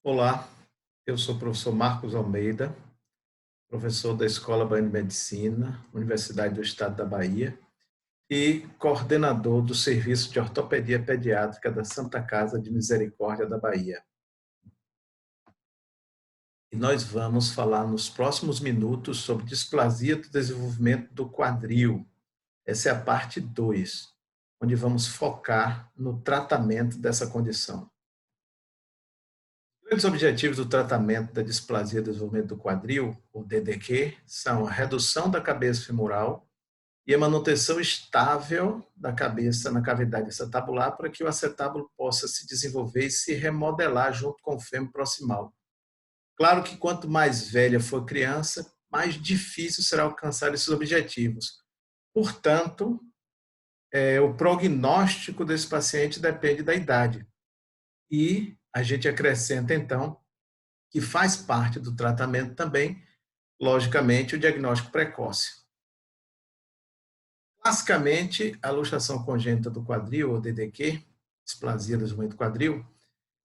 Olá, eu sou o professor Marcos Almeida, professor da Escola Baiana de Medicina, Universidade do Estado da Bahia, e coordenador do Serviço de Ortopedia Pediátrica da Santa Casa de Misericórdia da Bahia. E nós vamos falar nos próximos minutos sobre displasia do desenvolvimento do quadril. Essa é a parte 2, onde vamos focar no tratamento dessa condição. Os grandes objetivos do tratamento da displasia do desenvolvimento do quadril, ou DDQ, são a redução da cabeça femoral e a manutenção estável da cabeça na cavidade acetabular para que o acetábulo possa se desenvolver e se remodelar junto com o fêmur proximal. Claro que quanto mais velha for a criança, mais difícil será alcançar esses objetivos. Portanto, o prognóstico desse paciente depende da idade. E a gente acrescenta, então, que faz parte do tratamento também, logicamente, o diagnóstico precoce. Classicamente, a luxação congênita do quadril, ou DDQ, displasia do desenvolvimento do quadril,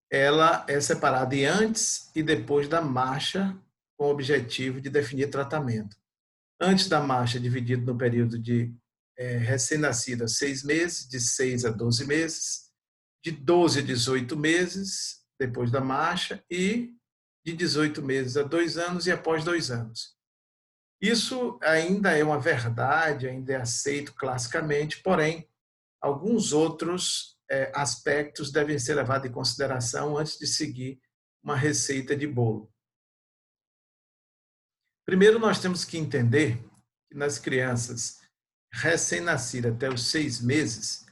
ela é separada em antes e depois da marcha, com o objetivo de definir tratamento. Antes da marcha, dividido no período de recém-nascida, 6 meses, de 6 a 12 meses, de 12 a 18 meses, depois da marcha, e de 18 meses a 2 anos e após 2 anos. Isso ainda é uma verdade, ainda é aceito classicamente, porém, alguns outros aspectos devem ser levados em consideração antes de seguir uma receita de bolo. Primeiro, nós temos que entender que nas crianças recém-nascidas até os 6 meses,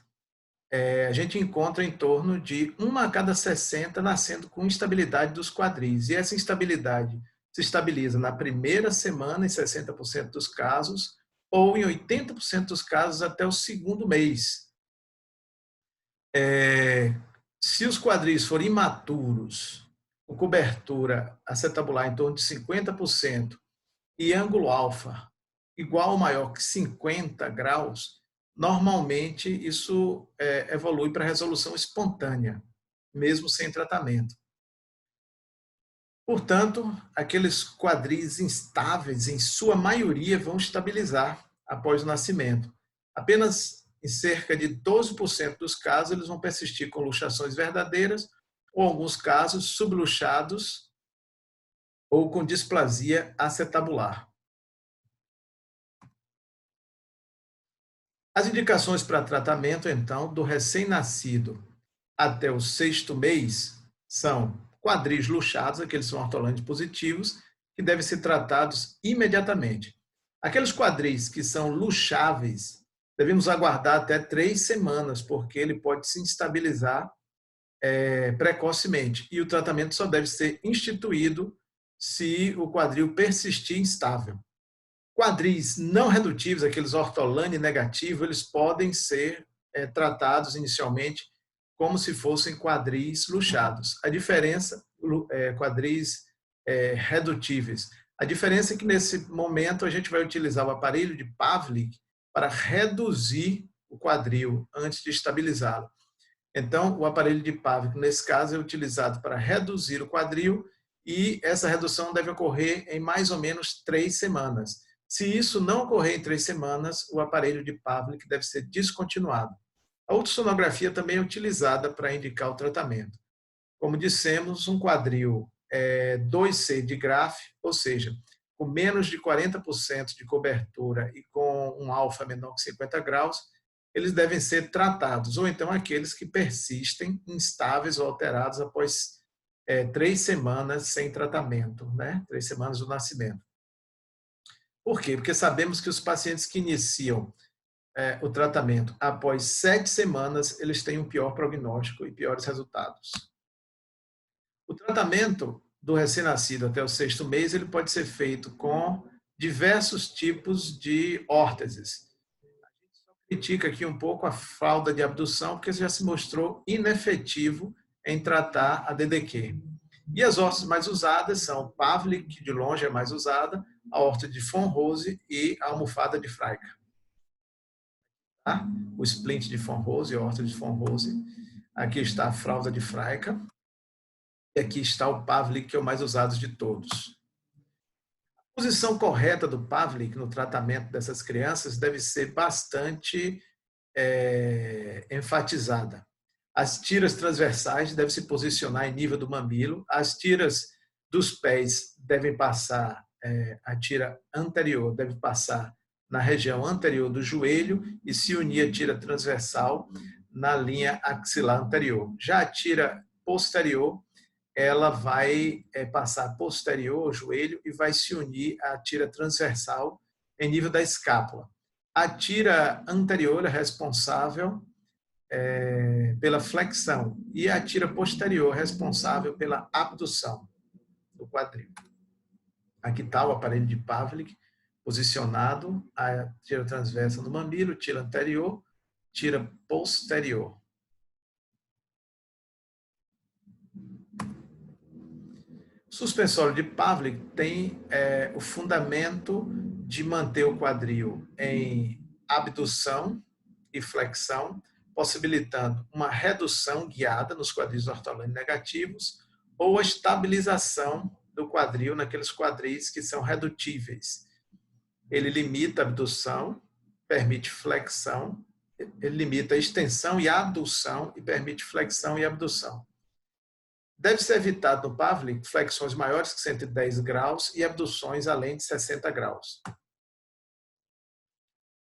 a gente encontra em torno de 1 a cada 60 nascendo com instabilidade dos quadris. E essa instabilidade se estabiliza na primeira semana, em 60% dos casos, ou em 80% dos casos até o segundo mês. Se os quadris forem imaturos, com cobertura acetabular em torno de 50% e ângulo alfa igual ou maior que 50 graus, normalmente isso evolui para resolução espontânea, mesmo sem tratamento. Portanto, aqueles quadris instáveis, em sua maioria, vão estabilizar após o nascimento. Apenas em cerca de 12% dos casos, eles vão persistir com luxações verdadeiras, ou em alguns casos, subluxados ou com displasia acetabular. As indicações para tratamento, então, do recém-nascido até o 6º mês são quadris luxados, aqueles são ortolâneos positivos, que devem ser tratados imediatamente. Aqueles quadris que são luxáveis, devemos aguardar até 3 semanas, porque ele pode se instabilizar precocemente. E o tratamento só deve ser instituído se o quadril persistir instável. Quadris não redutivos, aqueles ortolane negativos, eles podem ser tratados inicialmente como se fossem quadris luxados. A diferença, quadris redutíveis. A diferença é que nesse momento a gente vai utilizar o aparelho de Pavlik para reduzir o quadril antes de estabilizá-lo. Então, o aparelho de Pavlik, nesse caso, é utilizado para reduzir o quadril e essa redução deve ocorrer em mais ou menos 3 semanas. Se isso não ocorrer em 3 semanas, o aparelho de Pavlik deve ser descontinuado. A ultrassonografia também é utilizada para indicar o tratamento. Como dissemos, um quadril 2C de Graf, ou seja, com menos de 40% de cobertura e com um alfa menor que 50 graus, eles devem ser tratados, ou então aqueles que persistem instáveis ou alterados após 3 semanas sem tratamento, né? 3 semanas do nascimento. Por quê? Porque sabemos que os pacientes que iniciam o tratamento após 7 semanas, eles têm um pior prognóstico e piores resultados. O tratamento do recém-nascido até o 6º mês, ele pode ser feito com diversos tipos de órteses. A gente só critica aqui um pouco a fralda de abdução, porque já se mostrou inefetivo em tratar a DDQ. E as órteses mais usadas são o Pavlik, que de longe é mais usada, a órtese de von Rose e a almofada de Freica. Tá? O splint de von Rose e a órtese de von Rose. Aqui está a fralda de Freica. E aqui está o Pavlik, que é o mais usado de todos. A posição correta do Pavlik no tratamento dessas crianças deve ser bastante enfatizada. As tiras transversais devem se posicionar em nível do mamilo, as tiras dos pés devem passar, a tira anterior deve passar na região anterior do joelho e se unir a tira transversal na linha axilar anterior. Já a tira posterior, ela vai passar posterior ao joelho e vai se unir à tira transversal em nível da escápula. A tira anterior é responsável pela flexão e a tira posterior responsável pela abdução do quadril. Aqui está o aparelho de Pavlik posicionado, a tira transversa no mamilo, tira anterior, tira posterior. O suspensório de Pavlik tem o fundamento de manter o quadril em abdução e flexão, possibilitando uma redução guiada nos quadris ortolânicos negativos ou a estabilização do quadril naqueles quadris que são redutíveis. Ele limita a abdução, permite flexão, ele limita a extensão e a adução e permite flexão e abdução. Deve ser evitado no Pavlik flexões maiores que 110 graus e abduções além de 60 graus.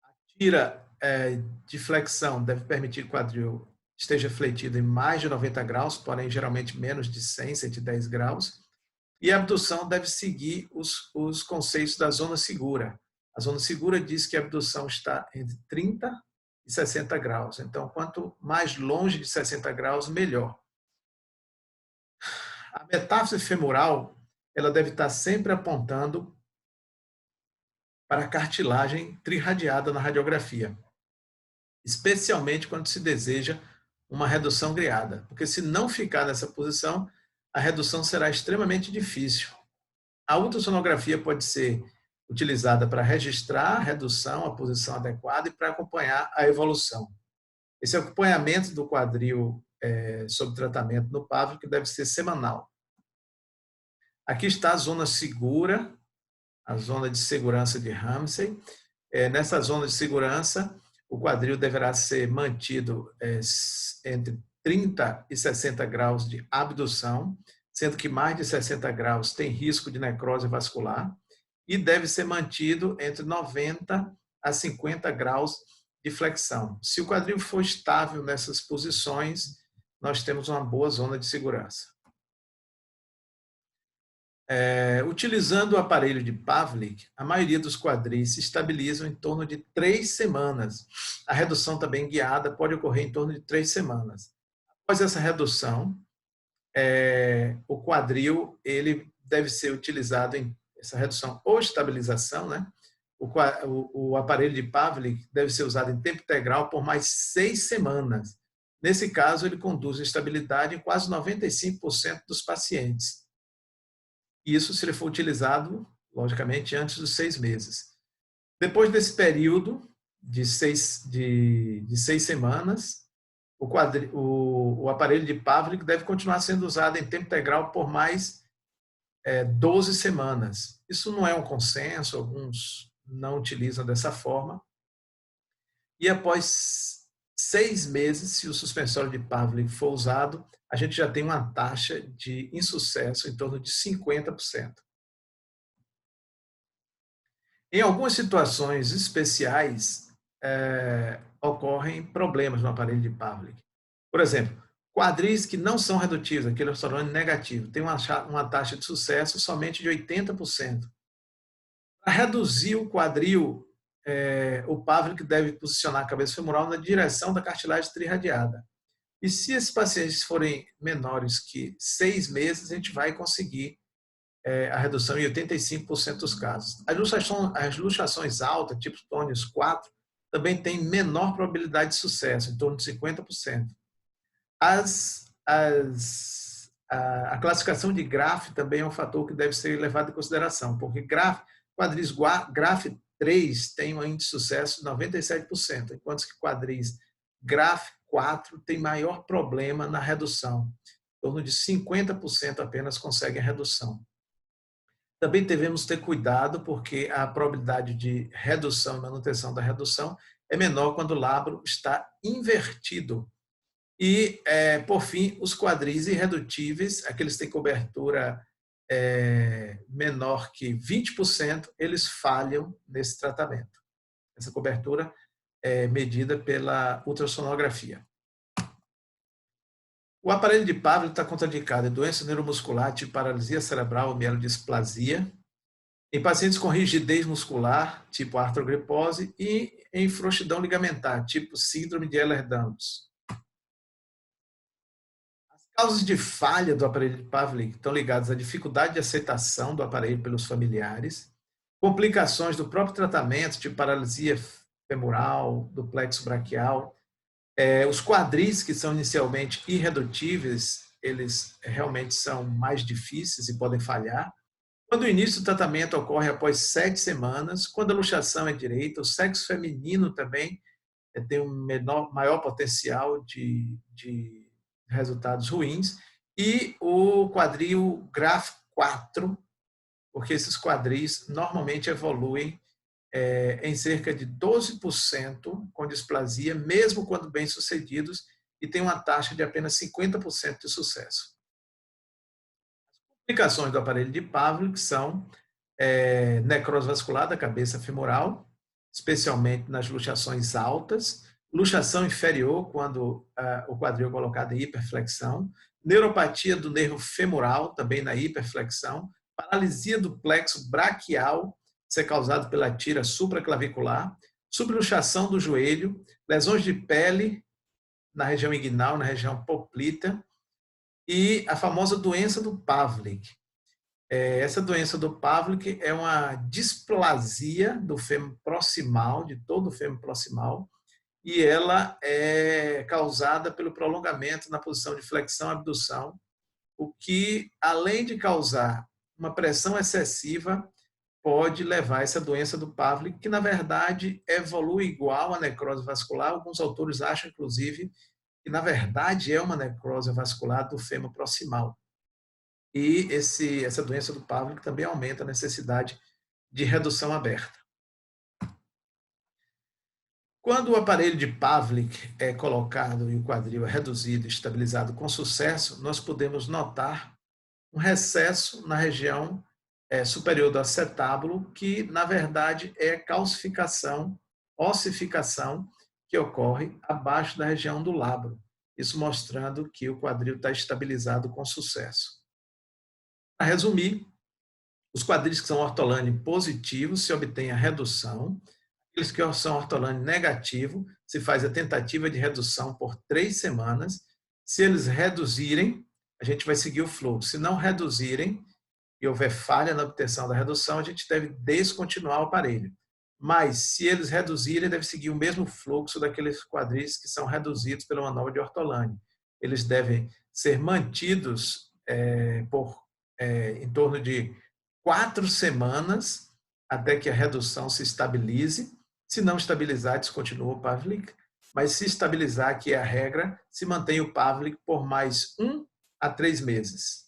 A tira de flexão deve permitir que o quadril esteja fletido em mais de 90 graus, porém geralmente menos de 100, 110 graus. E a abdução deve seguir os conceitos da zona segura. A zona segura diz que a abdução está entre 30 e 60 graus. Então, quanto mais longe de 60 graus, melhor. A metáfise femoral, ela deve estar sempre apontando para a cartilagem trirradiada na radiografia, especialmente quando se deseja uma redução griada, porque se não ficar nessa posição, a redução será extremamente difícil. A ultrassonografia pode ser utilizada para registrar a redução, a posição adequada e para acompanhar a evolução. Esse acompanhamento do quadril sob tratamento no Pavlik deve ser semanal. Aqui está a zona segura, a zona de segurança de Ramsay. Nessa zona de segurança, o quadril deverá ser mantido entre 30 e 60 graus de abdução, sendo que mais de 60 graus tem risco de necrose vascular, e deve ser mantido entre 90 a 50 graus de flexão. Se o quadril for estável nessas posições, nós temos uma boa zona de segurança. Utilizando o aparelho de Pavlik, a maioria dos quadris se estabilizam em torno de 3 semanas. A redução também guiada pode ocorrer em torno de 3 semanas. Após essa redução, o quadril ele deve ser utilizado em essa redução ou estabilização, né? O aparelho de Pavlik deve ser usado em tempo integral por mais 6 semanas. Nesse caso, ele conduz a estabilidade em quase 95% dos pacientes. Isso se ele for utilizado, logicamente, antes dos 6 meses. Depois desse período de 6 semanas, o aparelho de Pavlik deve continuar sendo usado em tempo integral por mais 12 semanas. Isso não é um consenso, alguns não utilizam dessa forma. E após 6 meses, se o suspensório de Pavlik for usado, a gente já tem uma taxa de insucesso em torno de 50%. Em algumas situações especiais, ocorrem problemas no aparelho de Pavlik. Por exemplo, quadris que não são redutivos, aquele ortolânico negativo, tem uma taxa de sucesso somente de 80%. Para reduzir o quadril, o Pavlik deve posicionar a cabeça femoral na direção da cartilagem trirradiada. E se esses pacientes forem menores que 6 meses, a gente vai conseguir a redução em 85% dos casos. As luxações altas, tipo Tônius 4, também têm menor probabilidade de sucesso, em torno de 50%. A classificação de Graf também é um fator que deve ser levado em consideração, porque quadris Graf 3 tem um índice de sucesso de 97%, enquanto que quadris Graf 4 tem maior problema na redução. torno de 50% apenas conseguem a redução. Também devemos ter cuidado, porque a probabilidade de redução e manutenção da redução é menor quando o labro está invertido. E, por fim, os quadris irredutíveis, aqueles que têm cobertura menor que 20%, eles falham nesse tratamento. Essa cobertura é medida pela ultrassonografia. O aparelho de Pavlik está contraindicado em doença neuromuscular, tipo paralisia cerebral ou mielodisplasia, em pacientes com rigidez muscular, tipo artrogripose, e em frouxidão ligamentar, tipo síndrome de Ehlers-Danlos. As causas de falha do aparelho de Pavlik estão ligadas à dificuldade de aceitação do aparelho pelos familiares, complicações do próprio tratamento, tipo paralisia femoral, do plexo braquial, os quadris, que são inicialmente irredutíveis, eles realmente são mais difíceis e podem falhar. Quando o início do tratamento ocorre após 7 semanas, quando a luxação é direita, o sexo feminino também tem um maior potencial de resultados ruins, e o quadril GRAF 4, porque esses quadris normalmente evoluem em cerca de 12% com displasia, mesmo quando bem-sucedidos, e tem uma taxa de apenas 50% de sucesso. As complicações do aparelho de Pavlik são necrose vascular da cabeça femoral, especialmente nas luxações altas, luxação inferior, quando o quadril é colocado em hiperflexão, neuropatia do nervo femoral, também na hiperflexão, paralisia do plexo braquial, ser causado pela tira supraclavicular, subluxação do joelho, lesões de pele na região inguinal, na região poplita, e a famosa doença do Pavlik. Essa doença do Pavlik é uma displasia do fêmur proximal, de todo o fêmur proximal, e ela é causada pelo prolongamento na posição de flexão-abdução, o que, além de causar uma pressão excessiva, pode levar a essa doença do Pavlik, que na verdade evolui igual à necrose vascular. Alguns autores acham, inclusive, que na verdade é uma necrose vascular do fêmur proximal. E essa doença do Pavlik também aumenta a necessidade de redução aberta. Quando o aparelho de Pavlik é colocado e o quadril é reduzido e estabilizado com sucesso, nós podemos notar um recesso na região superior do acetábulo, que, na verdade, é calcificação, ossificação, que ocorre abaixo da região do labro. Isso mostrando que o quadril está estabilizado com sucesso. Para resumir, os quadris que são ortolane positivos se obtém a redução, aqueles que são ortolane negativo se faz a tentativa de redução por 3 semanas. Se eles reduzirem, a gente vai seguir o fluxo. Se não reduzirem e houver falha na obtenção da redução, a gente deve descontinuar o aparelho. Mas, se eles reduzirem, deve seguir o mesmo fluxo daqueles quadris que são reduzidos pela manobra de ortolane. Eles devem ser mantidos por em torno de 4 semanas até que a redução se estabilize. Se não estabilizar, descontinua o Pavlik. Mas se estabilizar, que é a regra, se mantém o Pavlik por mais 1 a 3 meses.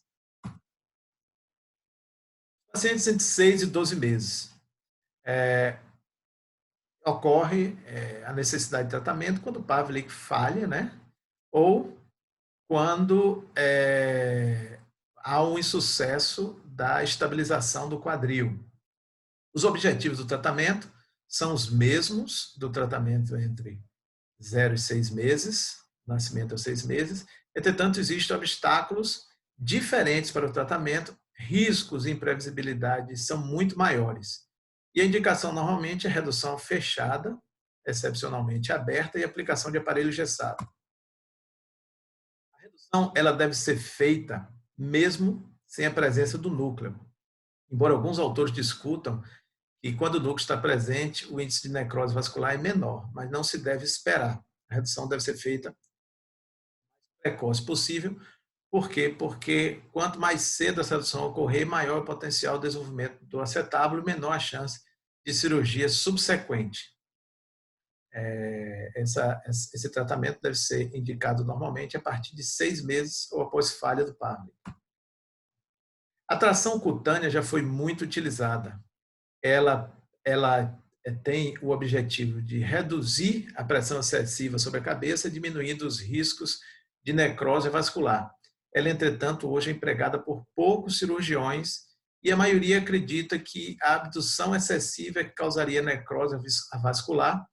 Pacientes entre 6 e 12 meses. Ocorre a necessidade de tratamento quando o Pavlik falha, né? Ou quando há um insucesso da estabilização do quadril. Os objetivos do tratamento são os mesmos do tratamento entre 0 e 6 meses, nascimento a 6 meses. Entretanto, existem obstáculos diferentes para o tratamento, riscos e imprevisibilidade são muito maiores. E a indicação normalmente é redução fechada, excepcionalmente aberta, e aplicação de aparelho engessado. A redução ela deve ser feita mesmo sem a presença do núcleo. Embora alguns autores discutam que quando o núcleo está presente, o índice de necrose vascular é menor, mas não se deve esperar. A redução deve ser feita o mais precoce possível. Por quê? Porque quanto mais cedo essa redução ocorrer, maior o potencial de desenvolvimento do acetábulo e menor a chance de cirurgia subsequente. Esse tratamento deve ser indicado normalmente a partir de 6 meses ou após falha do Parley. A tração cutânea já foi muito utilizada. Ela tem o objetivo de reduzir a pressão excessiva sobre a cabeça, diminuindo os riscos de necrose vascular. Ela, entretanto, hoje é empregada por poucos cirurgiões e a maioria acredita que a abdução excessiva é que causaria necrose vascular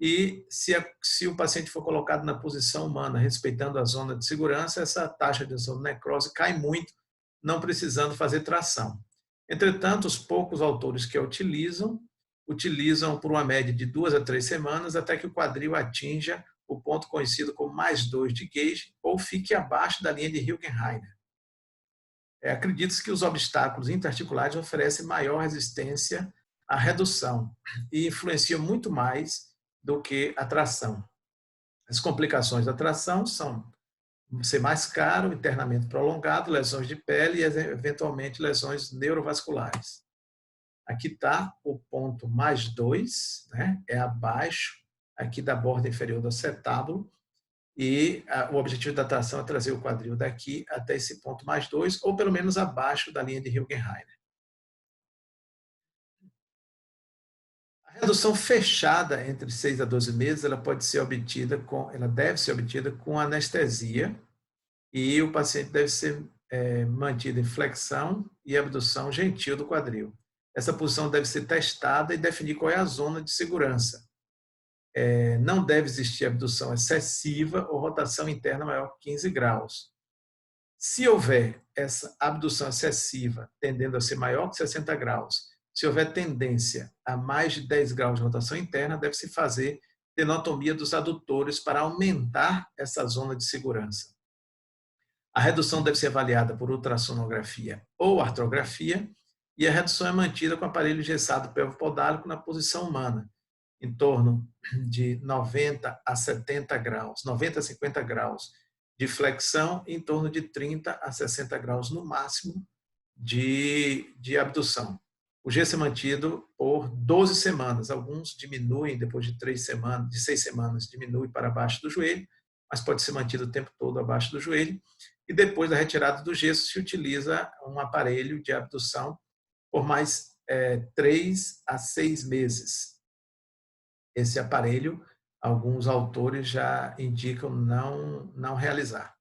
e se o paciente for colocado na posição humana, respeitando a zona de segurança, essa taxa de necrose cai muito, não precisando fazer tração. Entretanto, os poucos autores que a utilizam por uma média de 2 a 3 semanas até que o quadril atinja o ponto conhecido como +2 de gauge ou fique abaixo da linha de Hilgenreiner. Acredita-se que os obstáculos interarticulares oferecem maior resistência à redução e influenciam muito mais do que a tração. As complicações da tração são ser mais caro, internamento prolongado, lesões de pele e, eventualmente, lesões neurovasculares. Aqui está o ponto +2, né? É abaixo aqui da borda inferior do acetábulo, e o objetivo da tração é trazer o quadril daqui até esse ponto +2, ou pelo menos abaixo da linha de Hilgenreiner. A redução fechada entre 6 a 12 meses, ela deve ser obtida com anestesia, e o paciente deve ser mantido em flexão e abdução gentil do quadril. Essa posição deve ser testada e definir qual é a zona de segurança. Não deve existir abdução excessiva ou rotação interna maior que 15 graus. Se houver essa abdução excessiva tendendo a ser maior que 60 graus, se houver tendência a mais de 10 graus de rotação interna, deve-se fazer tenotomia dos adutores para aumentar essa zona de segurança. A redução deve ser avaliada por ultrassonografia ou artrografia, e a redução é mantida com aparelho engessado pelvopodálico na posição humana, em torno de 90 a 70 graus, 90 a 50 graus de flexão e em torno de 30 a 60 graus no máximo de abdução. O gesso é mantido por 12 semanas. Alguns diminuem depois de 6 semanas, diminui para abaixo do joelho, mas pode ser mantido o tempo todo abaixo do joelho. E depois da retirada do gesso, se utiliza um aparelho de abdução por mais 3 a 6 meses. Esse aparelho, alguns autores já indicam não realizar.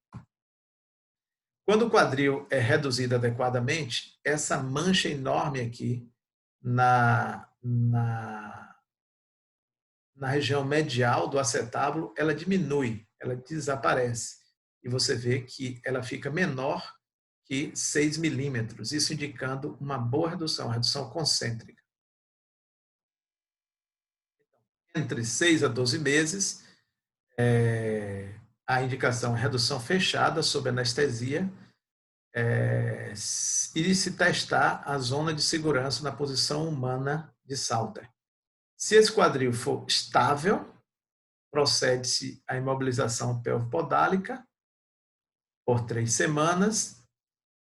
Quando o quadril é reduzido adequadamente, essa mancha enorme aqui na região medial do acetábulo, ela diminui, ela desaparece. E você vê que ela fica menor que 6 milímetros, isso indicando uma boa redução, redução concêntrica. Entre 6 a 12 meses, a indicação é redução fechada sob anestesia e se testar a zona de segurança na posição humana de Salter. Se esse quadril for estável, procede-se à imobilização pelvopodálica por 3 semanas.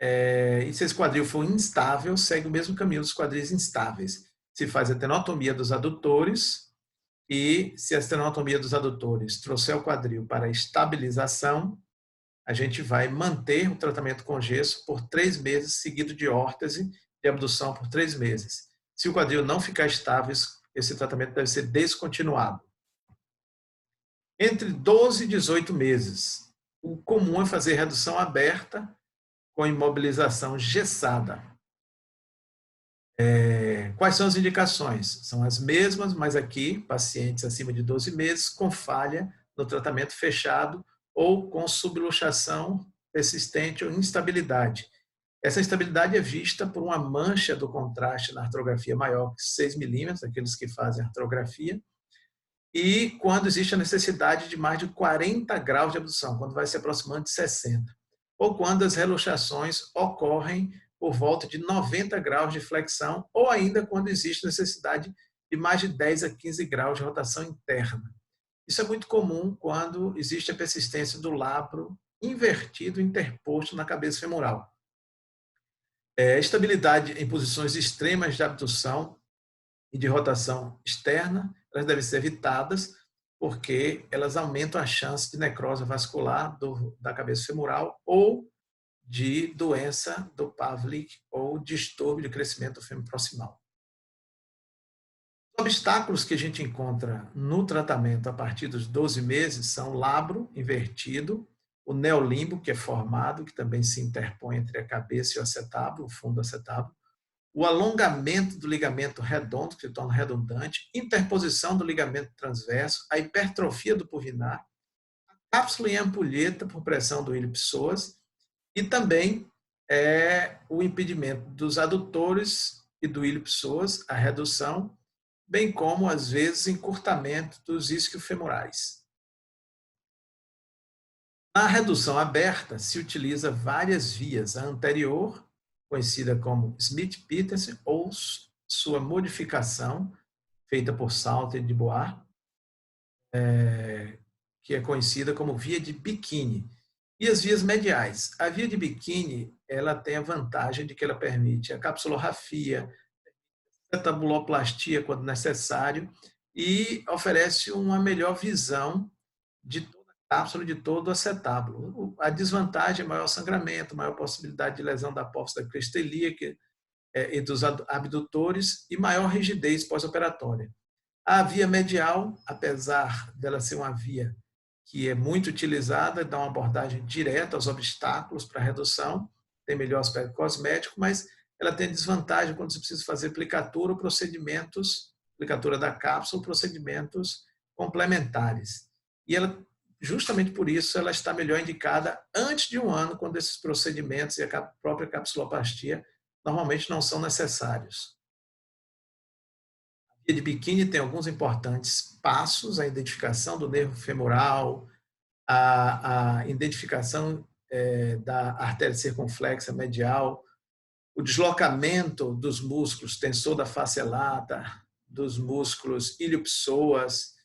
E se esse quadril for instável, segue o mesmo caminho dos quadris instáveis. Se faz a tenotomia dos adutores, e se a tenotomia dos adutores trouxer o quadril para estabilização, a gente vai manter o tratamento com gesso por 3 meses, seguido de órtese e abdução por 3 meses. Se o quadril não ficar estável, esse tratamento deve ser descontinuado. Entre 12 e 18 meses, o comum é fazer redução aberta com imobilização gessada. Quais são as indicações? São as mesmas, mas aqui, pacientes acima de 12 meses com falha no tratamento fechado ou com subluxação persistente ou instabilidade. Essa instabilidade é vista por uma mancha do contraste na artrografia maior que 6 milímetros, aqueles que fazem artrografia, e quando existe a necessidade de mais de 40 graus de abdução, quando vai se aproximando de 60, ou quando as reluxações ocorrem por volta de 90 graus de flexão, ou ainda quando existe necessidade de mais de 10 a 15 graus de rotação interna. Isso é muito comum quando existe a persistência do labro invertido interposto na cabeça femoral. Estabilidade em posições extremas de abdução e de rotação externa, elas devem ser evitadas, porque elas aumentam a chance de necrose vascular da cabeça femoral ou de doença do Pavlik ou distúrbio de crescimento do fêmur proximal. Os obstáculos que a gente encontra no tratamento a partir dos 12 meses são o labro invertido, o neolimbo, que é formado, que também se interpõe entre a cabeça e o acetábulo, o fundo do acetábulo, o alongamento do ligamento redondo, que se torna redundante, interposição do ligamento transverso, a hipertrofia do pulvinar, a cápsula em ampulheta por pressão do ilho-psoas e também o impedimento dos adutores e do ilho-psoas, a redução, bem como, às vezes, encurtamento dos isquiofemorais. Na redução aberta, se utiliza várias vias. A anterior, conhecida como Smith-Peterson, ou sua modificação, feita por Salter e Dubois, que é conhecida como via de Bikini. E as vias mediais. A via de Bikini, ela tem a vantagem de que ela permite a capsulorrafia, acetabuloplastia quando necessário, e oferece uma melhor visão de toda a cápsula, de todo o acetábulo. A desvantagem é maior sangramento, maior possibilidade de lesão da apófise da crista ilíaca e dos abdutores e maior rigidez pós-operatória. A via medial, apesar dela ser uma via que é muito utilizada, dá uma abordagem direta aos obstáculos para redução, tem melhor aspecto cosmético, mas ela tem desvantagem quando você precisa fazer aplicatura ou procedimentos, aplicatura da cápsula, procedimentos complementares. E ela, justamente por isso, ela está melhor indicada antes de 1 ano, quando esses procedimentos e a própria capsuloplastia normalmente não são necessários. A via de Bikini tem alguns importantes passos: a identificação do nervo femoral, a identificação da artéria circunflexa medial, o deslocamento dos músculos tensor da face lata, dos músculos ilho-psoas,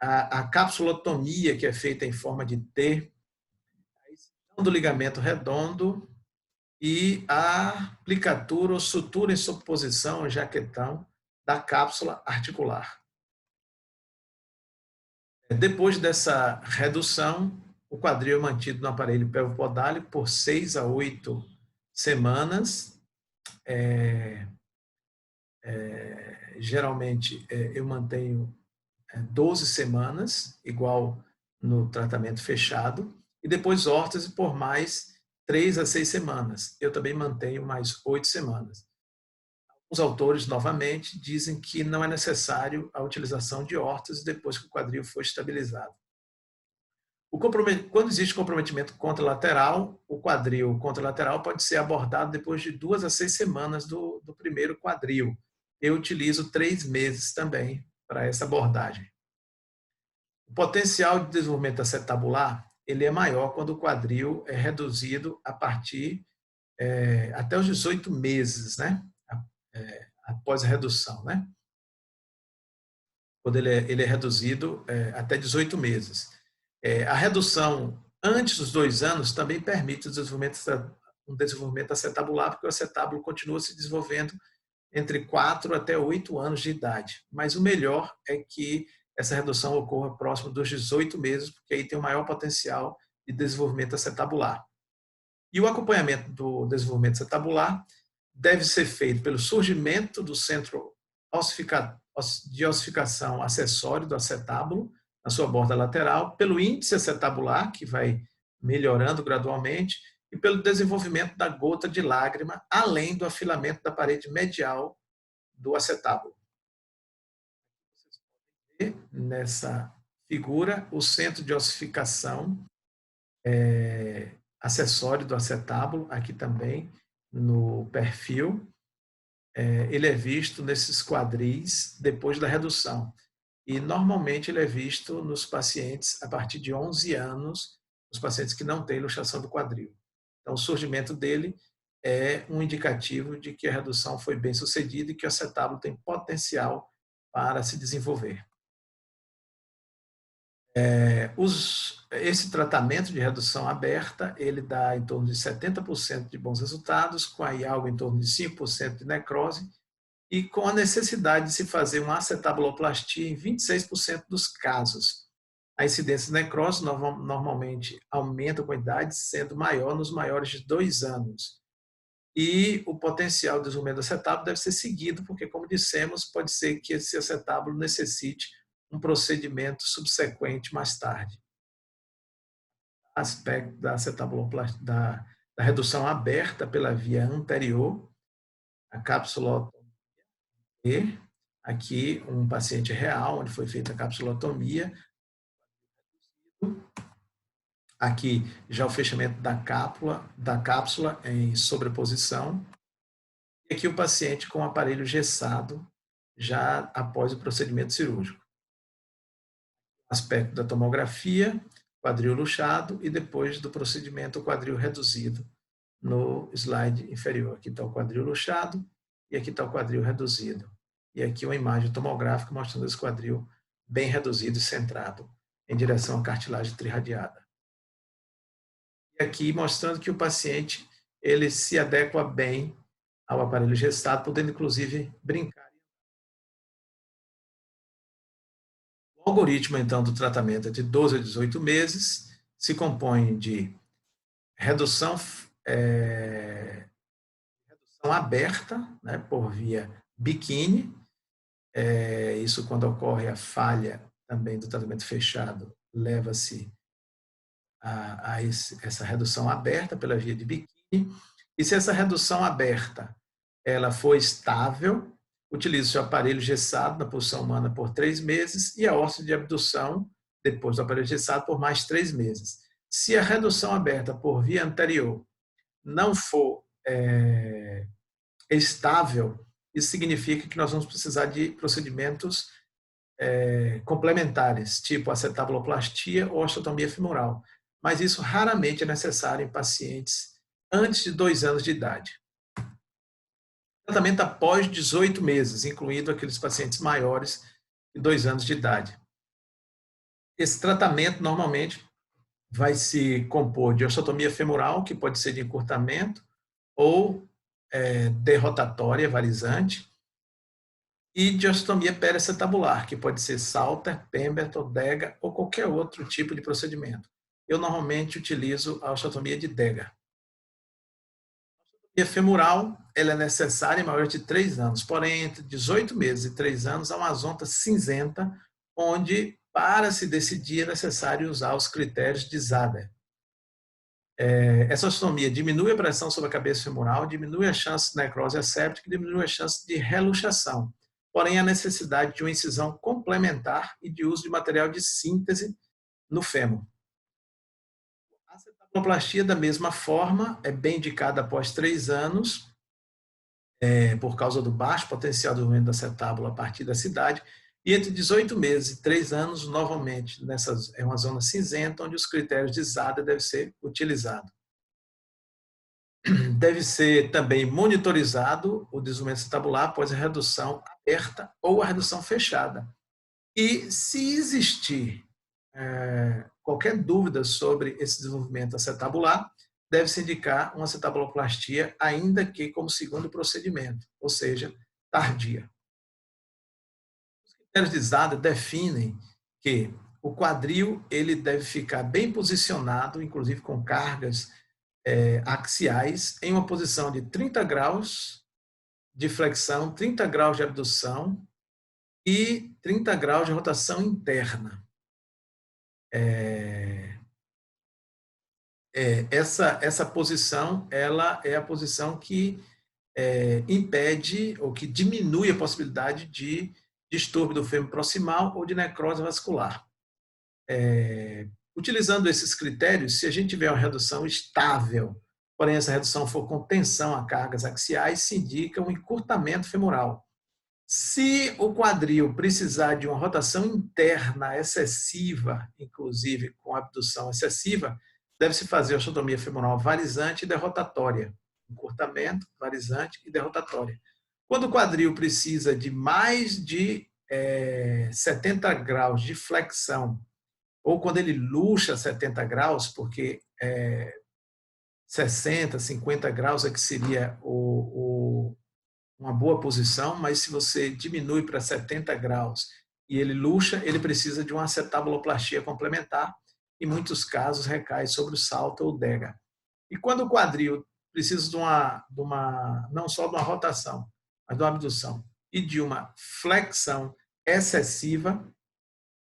a capsulotomia, que é feita em forma de T, a extensão do ligamento redondo e a aplicatura ou sutura em sobreposição, jaquetão, da cápsula articular. Depois dessa redução, o quadril é mantido no aparelho pelvopodálico por 6 a 8 semanas. Geralmente, eu mantenho 12 semanas, igual no tratamento fechado, e depois órtese por mais 3 a 6 semanas. Eu também mantenho mais 8 semanas. Os autores, novamente, dizem que não é necessário a utilização de órtese depois que o quadril for estabilizado. Quando existe comprometimento contralateral, o quadril contralateral pode ser abordado depois de 2 a 6 semanas do primeiro quadril. Eu utilizo 3 meses também para essa abordagem. O potencial de desenvolvimento acetabular ele é maior quando o quadril é reduzido a partir até os 18 meses, né? Após a redução, né? Quando ele é reduzido até 18 meses. A redução antes dos 2 anos também permite um desenvolvimento acetabular, porque o acetábulo continua se desenvolvendo entre 4 até 8 anos de idade. Mas o melhor é que essa redução ocorra próximo dos 18 meses, porque aí tem o maior potencial de desenvolvimento acetabular. E o acompanhamento do desenvolvimento acetabular deve ser feito pelo surgimento do centro de ossificação acessório do acetábulo, na sua borda lateral, pelo índice acetabular, que vai melhorando gradualmente, e pelo desenvolvimento da gota de lágrima, além do afilamento da parede medial do acetábulo. Vocês podem ver nessa figura o centro de ossificação acessório do acetábulo, aqui também no perfil. Ele é visto nesses quadris depois da redução. E, normalmente, ele é visto nos pacientes a partir de 11 anos, os pacientes que não têm luxação do quadril. Então, o surgimento dele é um indicativo de que a redução foi bem sucedida e que o acetábulo tem potencial para se desenvolver. Esse tratamento de redução aberta, ele dá em torno de 70% de bons resultados, com aí algo em torno de 5% de necrose, e com a necessidade de se fazer uma acetabuloplastia em 26% dos casos. A incidência de necrose normalmente aumenta com a idade, sendo maior nos maiores de 2 anos. E o potencial de desenvolvimento do acetábulo deve ser seguido, porque, como dissemos, pode ser que esse acetábulo necessite um procedimento subsequente mais tarde. Aspecto da acetabuloplastia, da redução aberta pela via anterior, a cápsula E, aqui um paciente real, onde foi feita a capsulotomia. Aqui já o fechamento da cápsula em sobreposição. E aqui o paciente com o aparelho gessado, já após o procedimento cirúrgico. Aspecto da tomografia, quadril luxado, e depois do procedimento, o quadril reduzido no slide inferior. Aqui está o quadril luxado e aqui está o quadril reduzido. E aqui uma imagem tomográfica mostrando esse quadril bem reduzido e centrado em direção à cartilagem trirradiada. E aqui mostrando que o paciente ele se adequa bem ao aparelho gestado, podendo inclusive brincar. O algoritmo, então, do tratamento é de 12 a 18 meses, se compõe de redução aberta, né, por via biquíni. Isso quando ocorre a falha também do tratamento fechado, leva-se a essa redução aberta pela via de biquíni. E se essa redução aberta ela for estável, utiliza o aparelho gessado na posição humana por 3 meses e a órtese de abdução, depois do aparelho gessado, por mais 3 meses. Se a redução aberta por via anterior não for estável, isso significa que nós vamos precisar de procedimentos complementares, tipo acetabuloplastia ou osteotomia femoral. Mas isso raramente é necessário em pacientes antes de 2 anos de idade. Tratamento após 18 meses, incluindo aqueles pacientes maiores de 2 anos de idade. Esse tratamento normalmente vai se compor de osteotomia femoral, que pode ser de encurtamento, ou derrotatória, varizante, e de osteotomia periacetabular, que pode ser Salter, Pemberton, Dega ou qualquer outro tipo de procedimento. Eu normalmente utilizo a osteotomia de Dega. A osteotomia femoral ela é necessária em maiores de 3 anos, porém entre 18 meses e 3 anos há uma zona cinzenta, onde para se decidir é necessário usar os critérios de Zader. Essa osteotomia diminui a pressão sobre a cabeça femoral, diminui a chance de necrose asséptica, diminui a chance de reluxação. Porém, há necessidade de uma incisão complementar e de uso de material de síntese no fêmur. A acetabuloplastia, da mesma forma, é bem indicada após 3 anos, por causa do baixo potencial de desenvolvimento da acetábula a partir da idade, e entre 18 meses e 3 anos, novamente, é uma zona cinzenta, onde os critérios de Zader devem ser utilizados. Deve ser também monitorizado o desenvolvimento acetabular após a redução aberta ou a redução fechada. E se existir qualquer dúvida sobre esse desenvolvimento acetabular, deve-se indicar uma acetabuloplastia, ainda que como segundo procedimento, ou seja, tardia. Os critérios de Zader definem que o quadril ele deve ficar bem posicionado, inclusive com cargas axiais, em uma posição de 30 graus de flexão, 30 graus de abdução e 30 graus de rotação interna. Essa posição ela é a posição que impede ou que diminui a possibilidade de distúrbio do fêmur proximal ou de necrose vascular. Utilizando esses critérios, se a gente tiver uma redução estável, porém essa redução for com tensão a cargas axiais, se indica um encurtamento femoral. Se o quadril precisar de uma rotação interna excessiva, inclusive com abdução excessiva, deve-se fazer osteotomia femoral varizante e derrotatória. Encurtamento, varizante e derrotatória. Quando o quadril precisa de mais de 70 graus de flexão, ou quando ele luxa 70 graus, porque 60, 50 graus é que seria uma boa posição, mas se você diminui para 70 graus e ele luxa, ele precisa de uma acetabuloplastia complementar, em muitos casos recai sobre o salto ou dega. E quando o quadril precisa não só de uma rotação, mas de uma abdução e de uma flexão excessiva,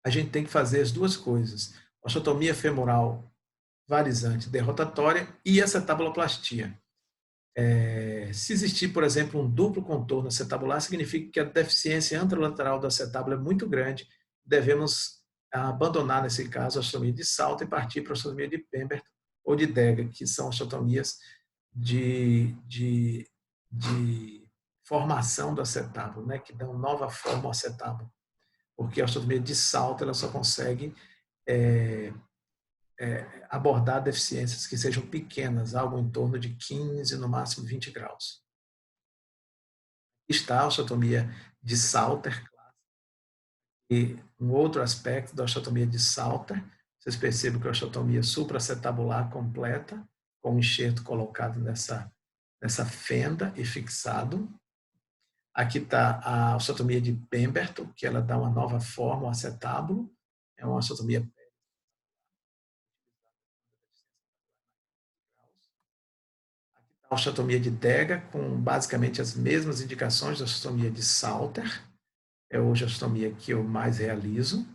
a gente tem que fazer as duas coisas: osteotomia femoral varizante derrotatória e acetabuloplastia. Se existir, por exemplo, um duplo contorno acetabular, significa que a deficiência anterolateral do acetábulo é muito grande. Devemos abandonar, nesse caso, a osteotomia de Salter e partir para a osteotomia de Pemberton ou de Dega, que são osteotomias de formação do acetábulo, né, que dão nova forma ao acetábulo. Porque a osteotomia de Salter ela só consegue abordar deficiências que sejam pequenas, algo em torno de 15, no máximo 20 graus. Está a osteotomia de Salter, e um outro aspecto da osteotomia de Salter, vocês percebem que a osteotomia supraacetabular completa, com o enxerto colocado nessa fenda e fixado. Aqui está a osteotomia de Pemberton, que ela dá uma nova forma ao acetábulo, é uma osteotomia. A osteotomia de Dega, com basicamente as mesmas indicações da osteotomia de Salter. É hoje a osteotomia que eu mais realizo.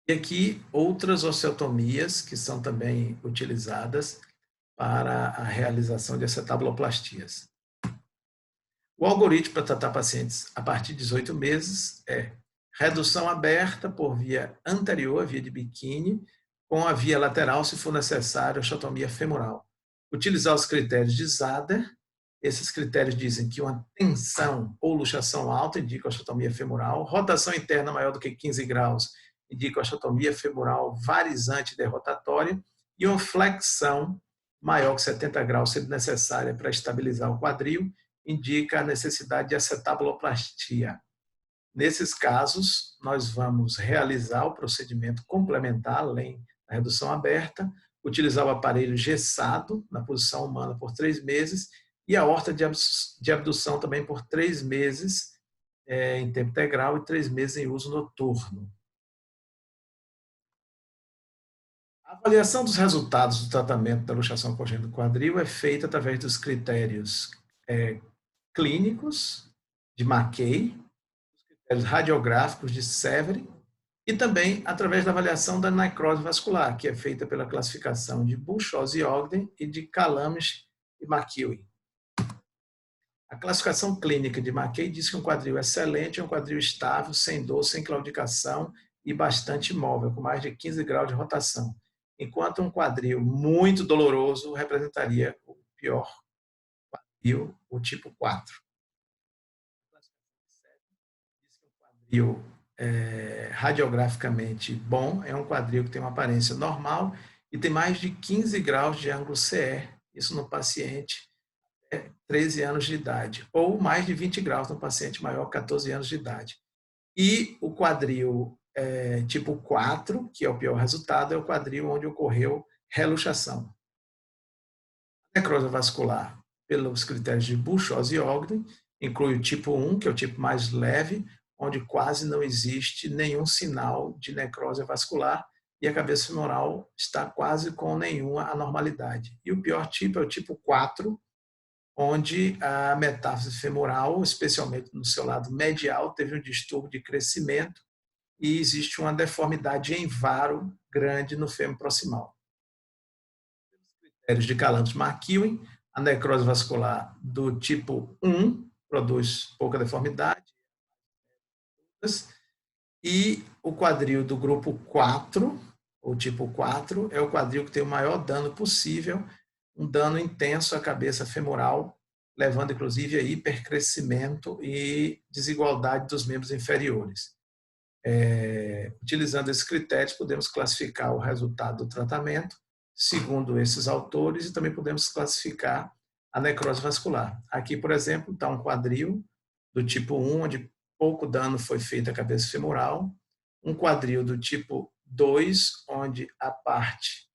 E aqui outras osteotomias que são também utilizadas para a realização de acetabuloplastias. O algoritmo para tratar pacientes a partir de 18 meses é redução aberta por via anterior, via de biquíni, com a via lateral, se for necessário, osteotomia femoral. Utilizar os critérios de Zader. Esses critérios dizem que uma tensão ou luxação alta indica osteotomia femoral, rotação interna maior do que 15 graus indica osteotomia femoral varizante derrotatória e uma flexão maior que 70 graus, sendo necessária para estabilizar o quadril, indica a necessidade de acetabuloplastia. Nesses casos, nós vamos realizar o procedimento complementar, além da redução aberta, utilizar o aparelho gessado na posição humana por 3 meses e a horta de abdução também por 3 meses em tempo integral e 3 meses em uso noturno. A avaliação dos resultados do tratamento da luxação congênita do quadril é feita através dos critérios clínicos de Mackay, os critérios radiográficos de Severin e também através da avaliação da necrose vascular, que é feita pela classificação de Buchholz e Ogden e de Calames e McEwen. A classificação clínica de Mackay diz que um quadril excelente é um quadril estável, sem dor, sem claudicação e bastante móvel, com mais de 15 graus de rotação, enquanto um quadril muito doloroso representaria o pior quadril, o tipo 4. Quadril radiograficamente bom é um quadril que tem uma aparência normal e tem mais de 15 graus de ângulo CE, isso no paciente 13 anos de idade, ou mais de 20 graus no paciente maior, 14 anos de idade. E o quadril tipo 4, que é o pior resultado, é o quadril onde ocorreu reluxação. A necrose vascular, pelos critérios de Buchholz e Ogden, inclui o tipo 1, que é o tipo mais leve, onde quase não existe nenhum sinal de necrose vascular e a cabeça femoral está quase com nenhuma anormalidade. E o pior tipo é o tipo 4, onde a metáfise femoral, especialmente no seu lado medial, teve um distúrbio de crescimento e existe uma deformidade em varo grande no fêmur proximal. Critérios de Calames-McEwen, a necrose vascular do tipo 1 produz pouca deformidade, e o quadril do grupo 4, ou tipo 4, é o quadril que tem o maior dano possível, um dano intenso à cabeça femoral, levando inclusive a hipercrescimento e desigualdade dos membros inferiores. Utilizando esses critérios, podemos classificar o resultado do tratamento, segundo esses autores, e também podemos classificar a necrose vascular. Aqui, por exemplo, está um quadril do tipo 1, onde pouco dano foi feito à cabeça femoral, um quadril do tipo 2, onde a parte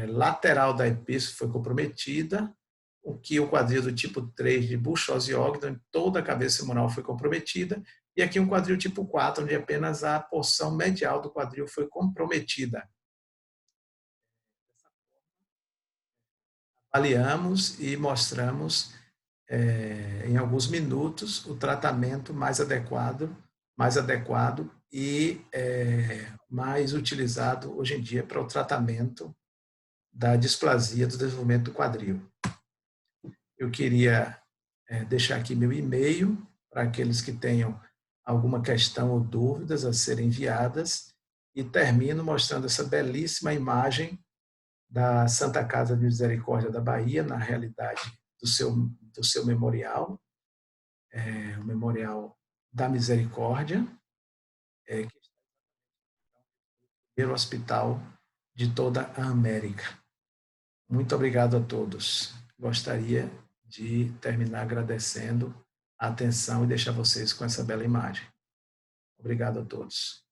lateral da epístola foi comprometida, o que o quadril do tipo 3 de Buchholz e Ogden, toda a cabeça femoral foi comprometida, e aqui um quadril tipo 4, onde apenas a porção medial do quadril foi comprometida. Avaliamos e mostramos em alguns minutos o tratamento mais adequado e mais utilizado hoje em dia para o tratamento da displasia do desenvolvimento do quadril. Eu queria deixar aqui meu e-mail para aqueles que tenham alguma questão ou dúvidas a serem enviadas e termino mostrando essa belíssima imagem da Santa Casa de Misericórdia da Bahia, na realidade do seu memorial, o Memorial da Misericórdia, que é o primeiro hospital de toda a América. Muito obrigado a todos. Gostaria de terminar agradecendo a atenção e deixar vocês com essa bela imagem. Obrigado a todos.